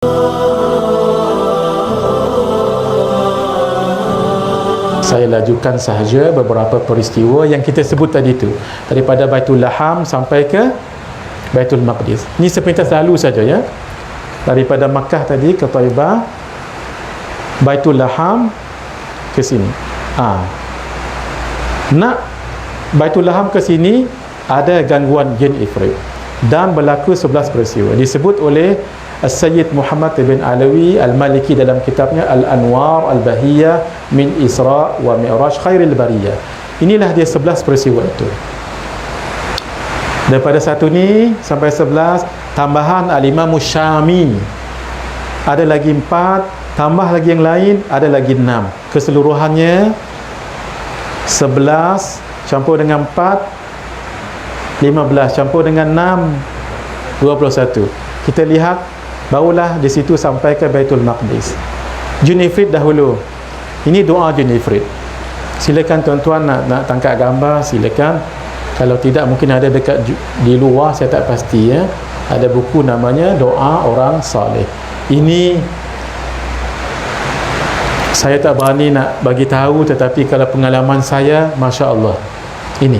Saya lajukan sahaja beberapa peristiwa yang kita sebut tadi tu, daripada Baitul Laham sampai ke Baitul Maqdis. Ini sepintas lalu saja ya. Daripada Makkah tadi ke Taibah, Baitul Laham ke sini. Nak Baitul Laham ke sini ada gangguan jin ifrit dan berlaku 11 peristiwa. Disebut oleh Sayyid Muhammad bin Alawi Al-Maliki dalam kitabnya Al-Anwar Al-Bahiyah min Isra wa Mi'raj Khairil Bariyah. Inilah dia 11 peristiwa itu. Daripada satu ni sampai 11, tambahan Al-Imam Syami ada lagi 4, tambah lagi yang lain ada lagi 6. Keseluruhannya 11 campur dengan 4 15, campur dengan 6 21. Kita lihat, barulah di situ sampai ke Baitul Maqdis. Jin ifrit dahulu. Ini doa jin ifrit. Silakan tuan-tuan nak tangkap gambar, silakan. Kalau tidak mungkin ada dekat di luar, saya tak pasti ya. Ada buku namanya Doa Orang Saleh. Ini saya tak berani nak bagi tahu, tetapi kalau pengalaman saya, masya-Allah. Ini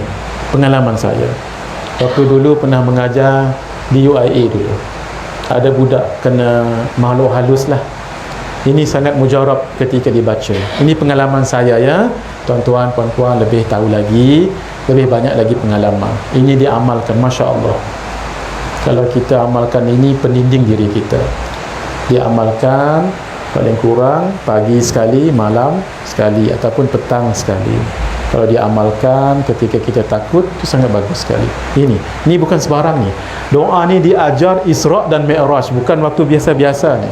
pengalaman saya. Waktu dulu pernah mengajar di UIA dulu. Ada budak kena makhluk halus lah. Ini sangat mujarab ketika dibaca. Ini pengalaman saya ya. Tuan-tuan, puan-puan lebih tahu lagi, lebih banyak lagi pengalaman. Ini diamalkan, masya-Allah. Kalau kita amalkan ini, pendinding diri kita. Diamalkan paling kurang pagi sekali, malam sekali, ataupun petang sekali. Kalau diamalkan ketika kita takut, itu sangat bagus sekali. Ini bukan sebarang ni. Doa ni diajar Isra dan Mi'raj, bukan waktu biasa-biasa ni.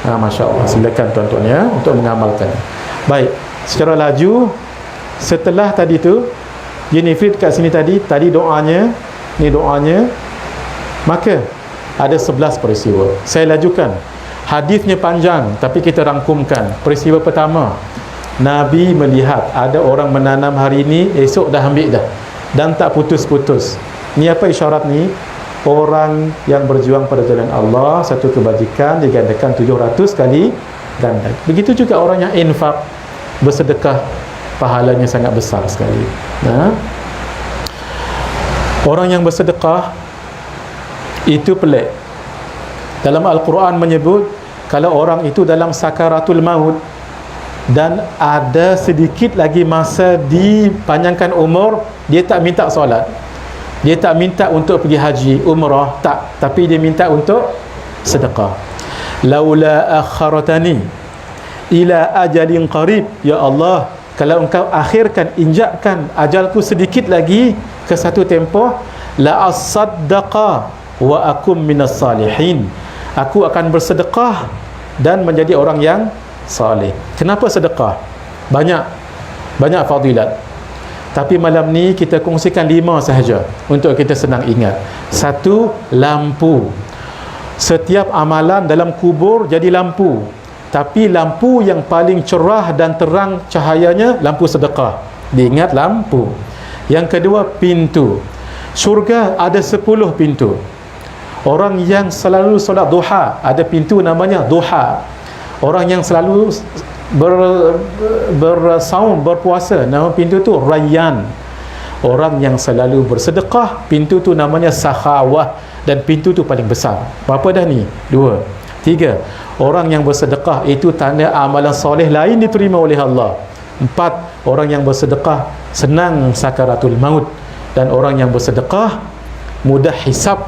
Masya Allah. Silakan tuan-tuan ya untuk mengamalkan. Baik, secara laju, setelah tadi tu jin ifrit kat sini tadi doanya, ni doanya, maka ada 11 peristiwa. Saya lajukan. Hadisnya panjang, tapi kita rangkumkan. Peristiwa pertama, Nabi melihat ada orang menanam hari ini, esok dah ambil dah, dan tak putus-putus. Ni apa isyarat ni? Orang yang berjuang pada jalan Allah, satu kebajikan digandakan 700 kali ganda. Begitu juga orang yang infak, bersedekah, pahalanya sangat besar sekali. Orang yang bersedekah itu pelik. Dalam Al-Quran menyebut, kalau orang itu dalam sakaratul maut dan ada sedikit lagi masa dipanjangkan umur, dia tak minta solat, dia tak minta untuk pergi haji, umrah, tak, tapi dia minta untuk sedekah. Laula akharatani ila ajalin qarib, ya Allah, kalau engkau akhirkan, injakkan ajalku sedikit lagi ke satu tempoh, la asaddaqa wa akum minas salihin, aku akan bersedekah dan menjadi orang yang saleh. Kenapa sedekah? Banyak fadilat. Tapi malam ni kita kongsikan 5 sahaja untuk kita senang ingat. 1, lampu. Setiap amalan dalam kubur jadi lampu. Tapi lampu yang paling cerah dan terang cahayanya, lampu sedekah. Diingat lampu. Yang kedua, pintu. Syurga ada 10 pintu. Orang yang selalu solat duha, ada pintu namanya duha. Orang yang selalu bersaum, berpuasa, nama pintu tu Rayyan. Orang yang selalu bersedekah, pintu tu namanya Sakhawah, dan pintu tu paling besar. Berapa dah ni? 2, 3. Orang yang bersedekah itu tanda amalan soleh lain diterima oleh Allah. 4. Orang yang bersedekah senang sakaratul maut, dan orang yang bersedekah mudah hisab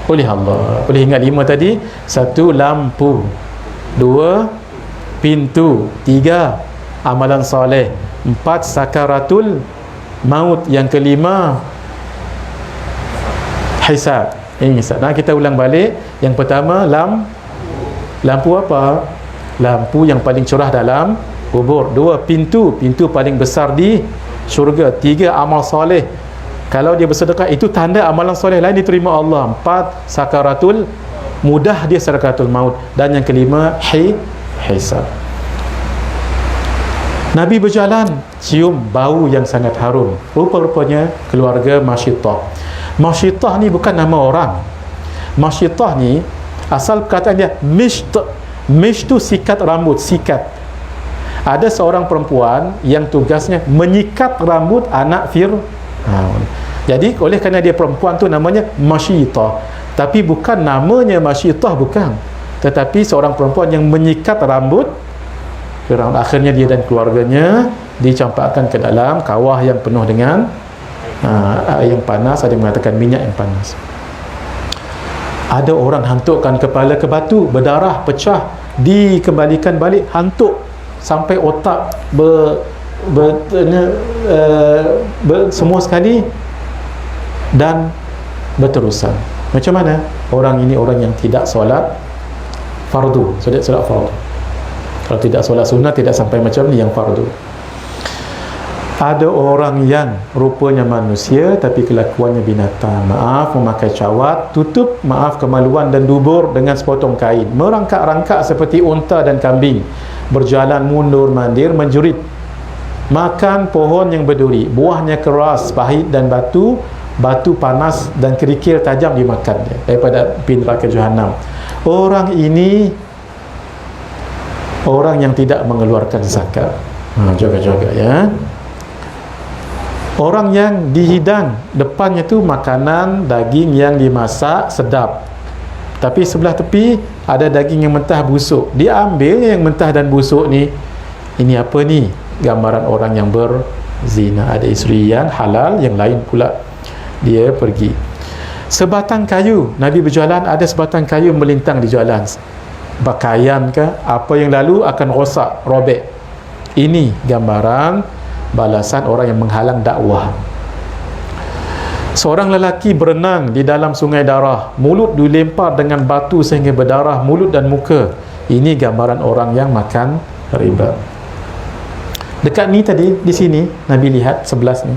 oleh Allah. Boleh ingat 5 tadi? 1, lampu. 2, pintu. 3, amalan soleh. 4, sakaratul maut. Yang kelima, hisab. Hisab. Nah, kita ulang balik. Yang pertama, lampu apa? Lampu yang paling cerah dalam kubur. 2, pintu. Pintu paling besar di syurga. 3, amal soleh. Kalau dia bersedekah, itu tanda amalan soleh lain diterima Allah. 4, sakaratul, mudah dia sakaratul maut. Dan yang kelima, hisab. Nabi berjalan, cium bau yang sangat harum. Rupa-rupanya keluarga Masyitah. Masyitah ni bukan nama orang. Masyitah ni Asal perkataan dia misht. Misht tu sikat rambut, sikat. Ada seorang perempuan yang tugasnya menyikat rambut anak Fir'aun. Jadi oleh kerana dia perempuan tu namanya Masyitah. Tapi bukan namanya Masyitah, bukan. Tetapi seorang perempuan yang menyikat rambut Fir'aun. Akhirnya dia dan keluarganya dicampakkan ke dalam kawah yang penuh dengan air yang panas. Ada yang mengatakan minyak yang panas. Ada orang hantukkan kepala ke batu, berdarah, pecah, dikembalikan balik, hantuk sampai otak semua sekali, dan berterusan. Macam mana? Orang ini orang yang tidak solat fardu, solat fardu. Kalau tidak solat sunnah, tidak sampai macam ni yang fardu. Ada orang yang rupanya manusia tapi kelakuannya binatang. Maaf, memakai cawat, tutup, maaf, kemaluan dan dubur dengan sepotong kain, merangkak-rangkak seperti unta dan kambing, berjalan mundur mandir, menjerit, makan pohon yang berduri, buahnya keras, pahit dan batu panas dan kerikil tajam dimakannya daripada api neraka Jahannam. Orang ini orang yang tidak mengeluarkan zakat. Jaga-jaga ya. Orang yang dihidang depannya tu makanan daging yang dimasak sedap, tapi sebelah tepi ada daging yang mentah busuk. Dia ambil yang mentah dan busuk ni. Ini apa ni? Gambaran orang yang berzina. Ada isteri yang halal, yang lain pula dia pergi. Sebatang kayu, Nabi berjalan, ada sebatang kayu melintang di jalan. Pakaian ke apa yang lalu akan rosak, robek. Ini gambaran balasan orang yang menghalang dakwah. Seorang lelaki berenang di dalam sungai darah, mulut dilempar dengan batu sehingga berdarah mulut dan muka. Ini gambaran orang yang makan riba. Dekat ni tadi, di sini Nabi lihat 11 ni,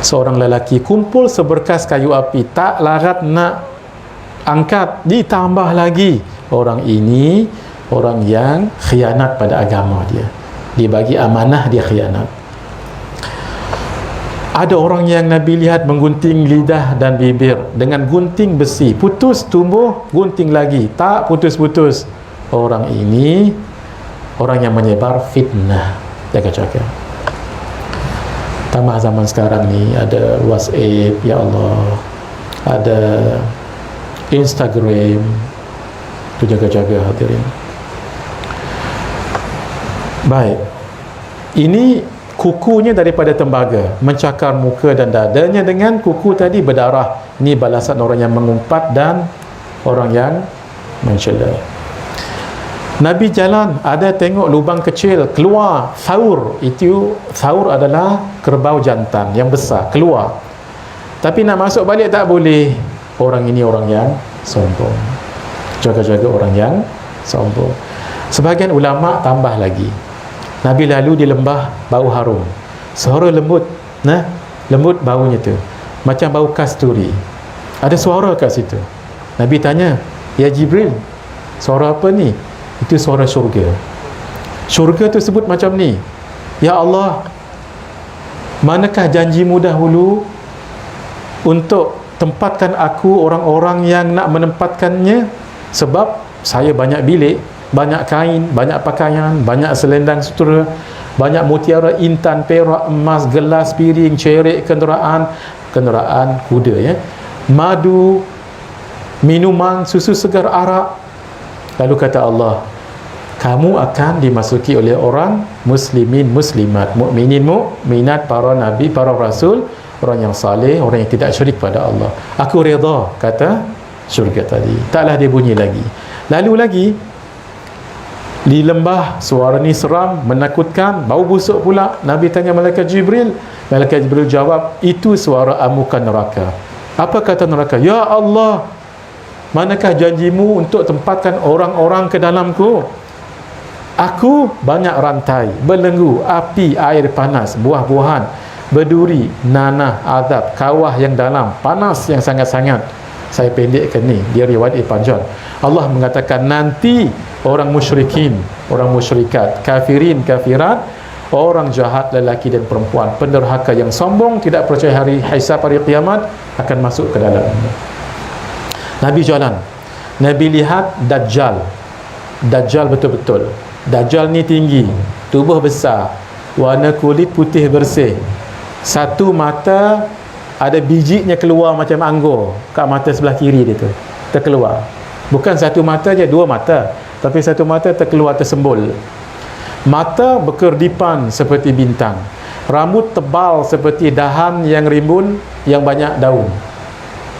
seorang lelaki kumpul seberkas kayu api, tak larat nak angkat, ditambah lagi. Orang ini orang yang khianat pada agama dia. Dibagi amanah, dia khianat. Ada orang yang Nabi lihat menggunting lidah dan bibir dengan gunting besi, putus tumbuh, gunting lagi, tak putus-putus. Orang ini orang yang menyebar fitnah. Jaga-jaga. Tambah zaman sekarang ni ada WhatsApp, ya Allah, ada Instagram. Tu jaga-jaga hadirin. Baik, ini kukunya daripada tembaga, mencakar muka dan dadanya dengan kuku tadi berdarah. Ini balasan orang yang mengumpat dan orang yang mencela. Nabi jalan, ada tengok lubang kecil, keluar thaur. Itu thaur adalah kerbau jantan yang besar, keluar. Tapi nak masuk balik tak boleh. Orang ini orang yang sombong. Jaga-jaga orang yang sombong. Sebahagian ulama tambah lagi, Nabi lalu di lembah, bau harum, suara lembut, lembut baunya tu macam bau kasturi. Ada suara kat situ. Nabi tanya, ya Jibril, suara apa ni? Itu suara syurga. Syurga tu sebut macam ni, ya Allah, manakah janjimu dahulu untuk tempatkan aku orang-orang yang nak menempatkannya? Sebab saya banyak bilik, banyak kain, banyak pakaian, banyak selendang sutera, banyak mutiara, intan, perak, emas, gelas, piring, cerik, kenderaan kuda ya, madu, minuman, susu segar, arak. Lalu kata Allah, kamu akan dimasuki oleh orang muslimin, muslimat, mukminin, mukminat, para nabi, para rasul, orang yang saleh, orang yang tidak syirik pada Allah. Aku redha, kata syurga tadi. Taklah dia bunyi lagi. Lalu lagi di lembah, suara ni seram, menakutkan, bau busuk pula. Nabi tanya malaikat Jibril. Malaikat Jibril jawab, itu suara amukan neraka. Apa kata neraka? Ya Allah, manakah janjimu untuk tempatkan orang-orang ke dalamku? Aku banyak rantai, belenggu, api, air panas, buah-buahan, berduri, nanah, azab, kawah yang dalam, panas yang sangat-sangat. Saya pendekkan ni, dia riwayat Ibn John. Allah mengatakan nanti orang musyrikin, orang musyrikat, kafirin, kafirat, orang jahat lelaki dan perempuan, penderhaka yang sombong, tidak percaya hari hisab, hari kiamat, akan masuk ke dalam. Nabi jalan, Nabi lihat Dajjal. Dajjal betul-betul. Dajjal ni tinggi, tubuh besar, warna kulit putih bersih, satu mata ada bijinya keluar macam anggur kat mata sebelah kiri dia tu, terkeluar. Bukan satu mata je, dua mata, tapi satu mata terkeluar, tersembul. Mata berkerdipan seperti bintang, rambut tebal seperti dahan yang rimbun yang banyak daun.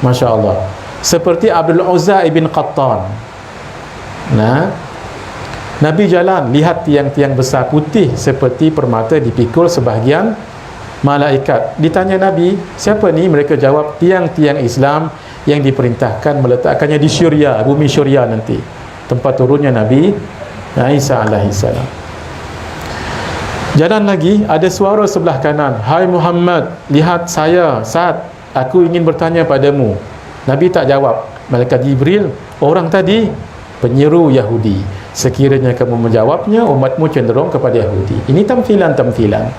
Masya Allah. Seperti Abdul Uzza ibn Qattan. Nah, Nabi jalan, lihat tiang-tiang besar putih seperti permata dipikul sebahagian malaikat. Ditanya Nabi, siapa ni? Mereka jawab, tiang-tiang Islam yang diperintahkan meletakkannya di Syria, bumi Syria nanti, tempat turunnya Nabi Isa alaihissalam. Jalan lagi, ada suara sebelah kanan, hai Muhammad, lihat saya, Sa'ad, aku ingin bertanya padamu. Nabi tak jawab. Malaikat Jibril, orang tadi penyeru Yahudi, sekiranya kamu menjawabnya, umatmu cenderung kepada Yahudi. Ini tamfilan-tamfilan.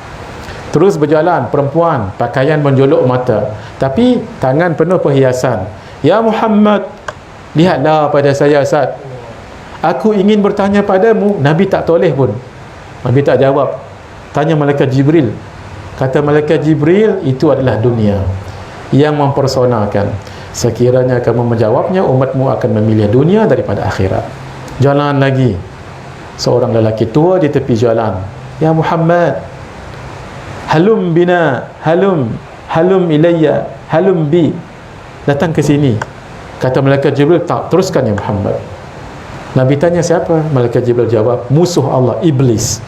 Terus berjalan, perempuan, pakaian menjolok mata, tapi tangan penuh perhiasan. Ya Muhammad, lihatlah pada saya, Sa'ad, aku ingin bertanya padamu. Nabi tak toleh pun, Nabi tak jawab. Tanya Malaikat Jibril. Kata Malaikat Jibril, itu adalah dunia yang mempersonakan. Sekiranya kamu menjawabnya, umatmu akan memilih dunia daripada akhirat. Jalan lagi, seorang lelaki tua di tepi jalan. Ya Muhammad, halum bina, halum ilayya, halum bi, datang ke sini. Kata Malaikat Jibril, tak, teruskan ya Muhammad. Nabi tanya siapa? Malaikat Jibril jawab, musuh Allah, iblis,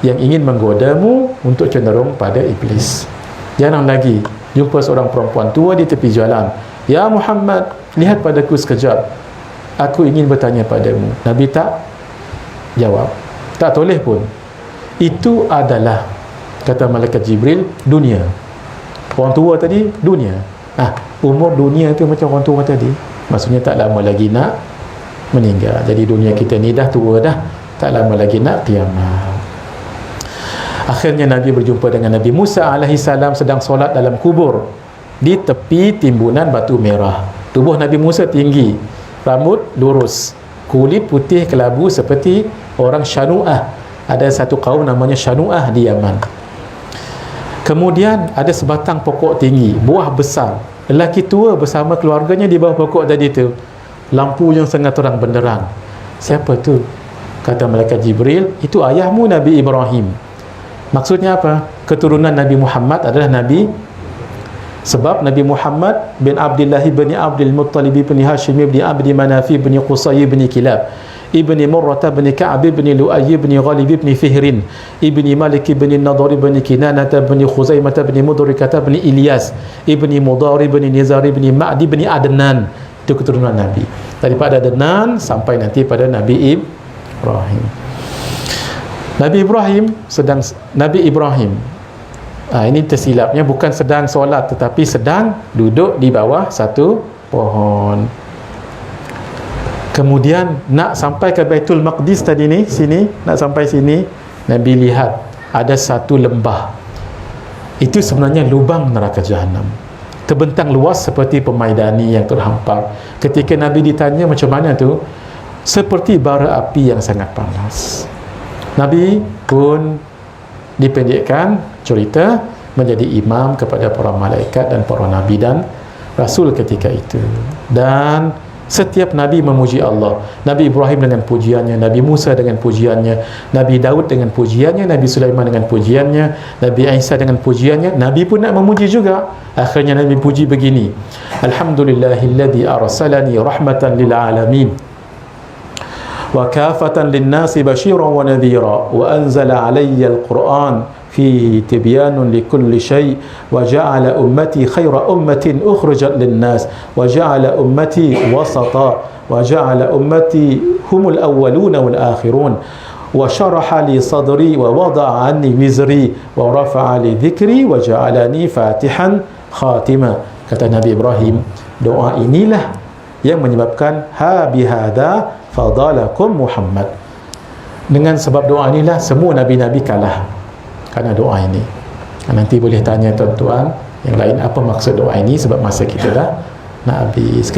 yang ingin menggodamu untuk cenderung pada iblis. Jalan lagi, jumpa seorang perempuan tua di tepi jalan. Ya Muhammad, lihat padaku sekejap, aku ingin bertanya padamu. Nabi tak jawab, tak toleh pun. Itu adalah, kata Malaikat Jibril, dunia. Orang tua tadi, dunia. Umur dunia tu macam orang tua tadi, maksudnya tak lama lagi nak meninggal. Jadi dunia kita ni dah tua dah, tak lama lagi nak kiamat. Akhirnya Nabi berjumpa dengan Nabi Musa alaihissalam sedang solat dalam kubur di tepi timbunan batu merah. Tubuh Nabi Musa tinggi, rambut lurus, kulit putih kelabu seperti orang Syanu'ah. Ada satu kaum namanya Syanu'ah di Yaman. Kemudian ada sebatang pokok tinggi, buah besar. Lelaki tua bersama keluarganya di bawah pokok tadi tu. Lampu yang sangat terang benderang. Siapa tu? Kata Malaikat Jibril, itu ayahmu Nabi Ibrahim. Maksudnya apa? Keturunan Nabi Muhammad adalah Nabi. Sebab Nabi Muhammad bin Abdullah bin Abdul Muttalib bin Hashim bin Abdi Manafi bin Qusay bin Kilab ibni Murrah bin Ka'ab bin Lu'ay bin Ghalib bin Fihrin ibni Malik bin Nadar bin Kinanah bin Khuzaimah bin Mudrikah bin Ilyas ibni Mudar bin Nizar bin Ma'di bin Adnan. Itu keturunan Nabi. Daripada Adnan sampai nanti pada Nabi Ibrahim. Nabi Ibrahim ini tersilapnya, bukan sedang solat tetapi sedang duduk di bawah satu pohon. Kemudian nak sampai ke Baitul Maqdis tadi ni, sini, nak sampai sini, Nabi lihat ada satu lembah. Itu sebenarnya lubang neraka Jahannam, terbentang luas seperti pemaidani yang terhampar. Ketika Nabi ditanya macam mana tu, seperti bara api yang sangat panas. Nabi pun dipendekkan cerita menjadi imam kepada para malaikat dan para nabi dan rasul ketika itu. Dan setiap nabi memuji Allah. Nabi Ibrahim dengan pujiannya, Nabi Musa dengan pujiannya, Nabi Daud dengan pujiannya, Nabi Sulaiman dengan pujiannya, Nabi Isa dengan pujiannya. Nabi pun nak memuji juga. Akhirnya Nabi puji begini, alhamdulillahilladzi arsalani rahmatan lil alamin wa kafatan linnasi basyiran wa nadhira wa anzala alayya al-Qur'an fihi tibyanun likulli syai' wa ja'ala ummati khayra ummatin ukhrijat linnas wa ja'ala ummati wasata wa ja'ala ummati humul awwaluna wal akhirun wa syaraha li sadri wa wada'a anni wizri wa rafa'a li dhikri wa ja'alani fatihan khatima. Kata Nabi Ibrahim, doa inilah yang menyebabkan bihada fadalakum Muhammad. Dengan sebab doa inilah semua nabi-nabi kalah karena doa ini. Nanti boleh tanya tuan-tuan yang lain apa maksud doa ini, sebab masa kita dah nak habis.